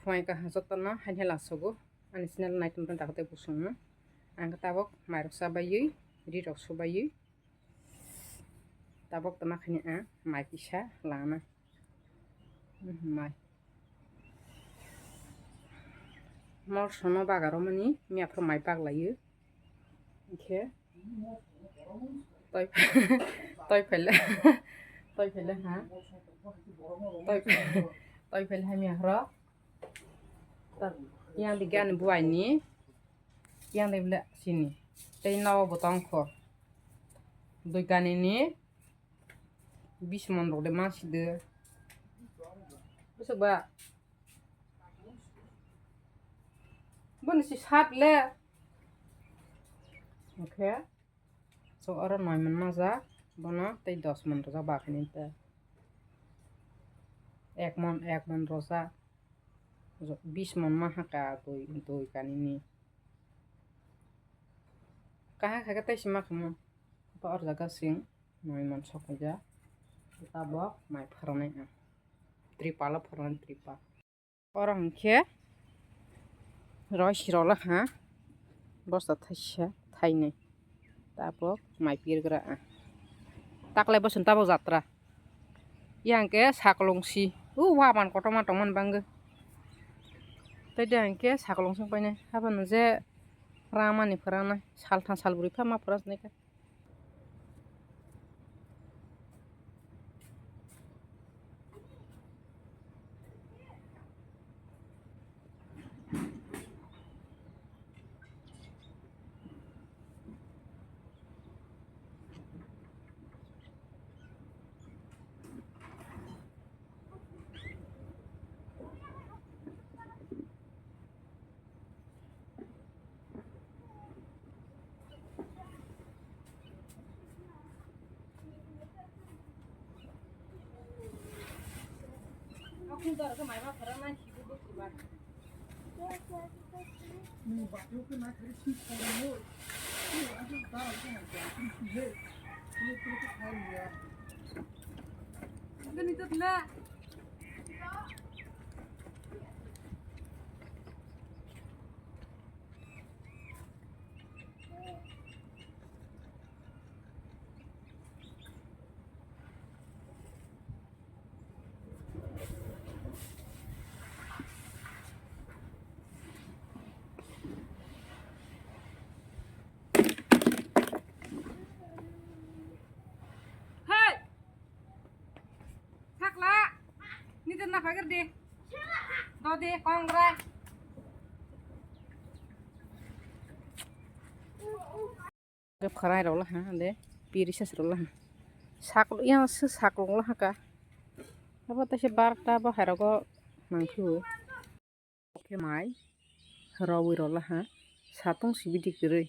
Fai ka hasotana haine lasogo ani sinal naitum tan takate busungna ang tabok mairok sabayui rirok subayui tabok tama khani a mai pisa lana mai mor sono bagaro mani miapro mai baglayu ke toy toy phele toy phele ha toy phele ha miapro yang digan buai ni yang lebla sini tei naw botong kho doi gani ni 20 mon rok de masi de besok ba bon si sat le oke so ora 9 mon maza bono tei 10 mon roja ba khani ta 1 mon roja 20 mon ma haka doi gani ni kaha khaga tei sima khamo pa or jaga sing 9 mon sokaja tabok mai pharane a tripala pharan tripa ora hingke roi sirola ha bosta thaisa thaini tabok mai pirgra a takle bosun tabok jatra yangke saklongsi waman kotoma tongman bangge tei hingke saklongsi paine habanu je ramani pharana salthan salburi phama pharas nika aku dar ke mai ma pharana hibu do kubar ni ba lu ke na khari si khani no ni aju dar ke na ja si he ni tu ke khai liya ni tot la na pagar de do de kongra ke pharai rola ha de pirisa rola saklo yang se saklong la ka apa ta se barta ba harago mangkhu oke mai rawi rola ha satung sibidi gere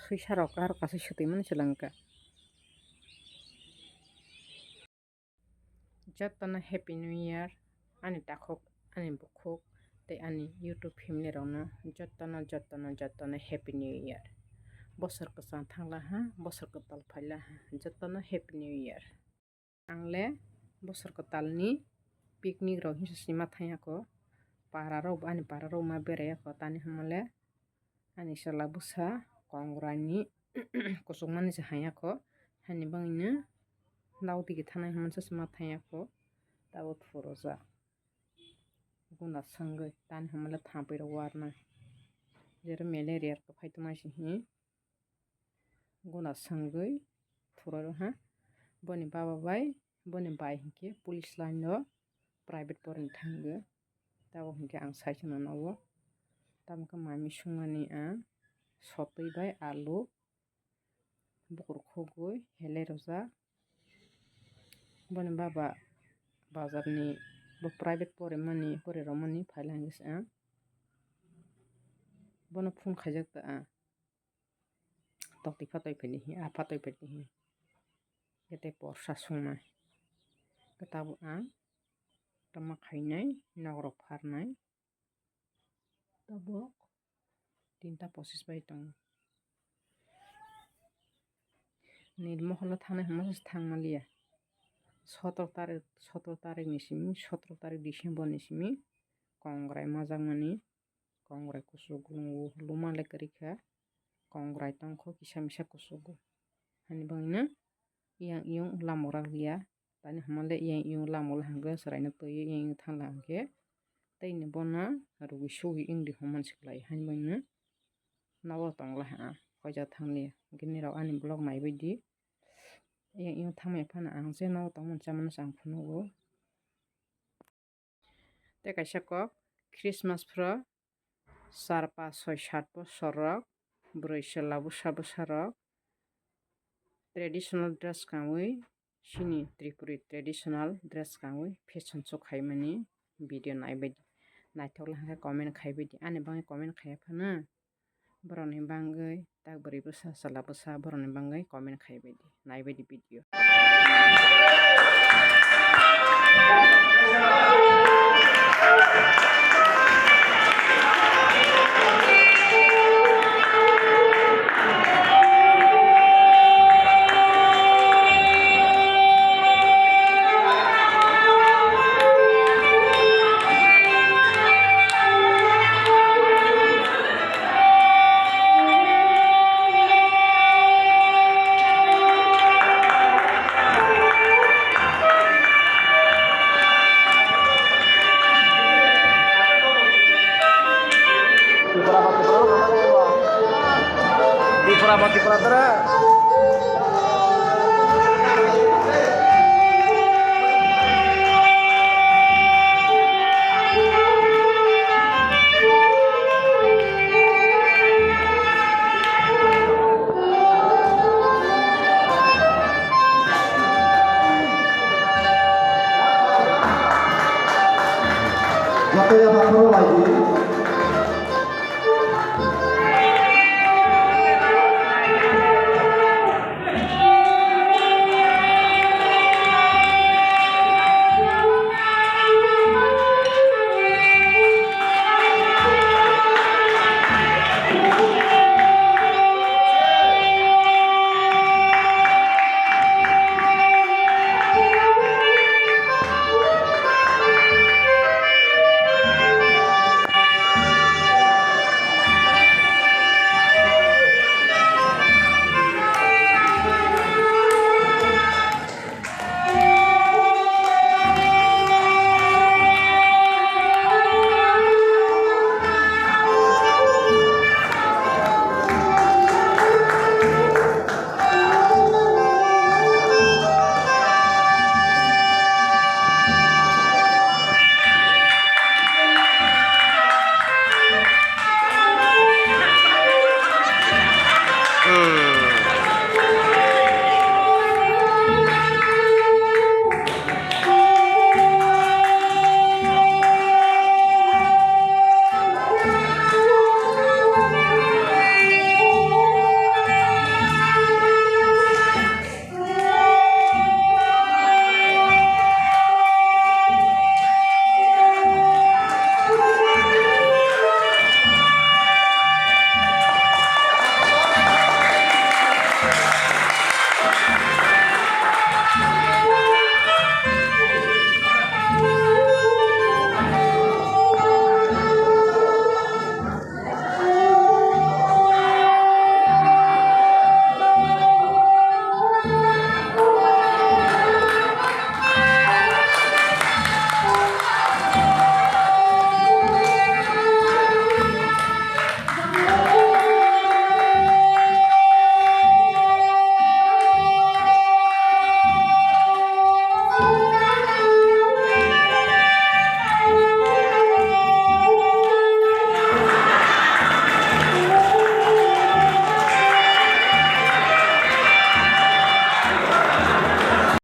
sisa rok har kase sutiman selangka jatana happy new year ani takhok ani bukhok te ani youtube family rona jatana happy new year bosor kesang thangla ha bosor ketal phaila ha jatana happy new year angle bosor ketal ni picnic ro hi sima thaya ko para ro ma beraya ko tani hamale ani sala busa kongrani kusungmani se haya ko hani bangina laudi ke thanai hamansa sima thaya ko tabo thoroja guna sangai tan hamala thampai ro warna jere malaria ko phaituma hi guna sangai thoro ha boni baba bai boni bai hinke police line no private porin thangge tabo hinke ang saisana nawo tamka mami sungani a sotui bai alu bukur khogoi hele roja boni baba bazar ni bo private pore romani phailangis a bono phone khaijak ta a tokti phatoi pheli hi a phatoi pheli hi kete porsa sungna ketabu a tama khainai nagrok pharnai tabok 3ta 25 bai tong nilmoholo thanai hamas thangmaliya 17 tarik ni simi 17 tarik December ni simi kongrai majangmani kongrai kusugo lumale karika kongrai tangko kisa misa kusugo hani bangna yang lamora liya tani hamale yang lamola hangga sarai na toye yang thangla hangke tei ni bona rugi sugi ingdi homan siklai hani bangna nawo tongla ha hoja thangli gini raw ani blog mai baidi yang thangmai phana ang je nawo tongmon chamano sang phunugo tei kaisa kok Christmas phro 4 5 6 7 bosor rok burui chwla busa rok traditional dress kanwi sini Tripuri traditional dress kanwi fashion show khaimani video naibaidi naithokla hangka comment khaibaidi ani bangai comment khaiya phano borokni bangui takburi busa chwla busa borokni bangui comment khaibaidi naibaidi video. Di Pratera. Waktu yang tak perlu lagi.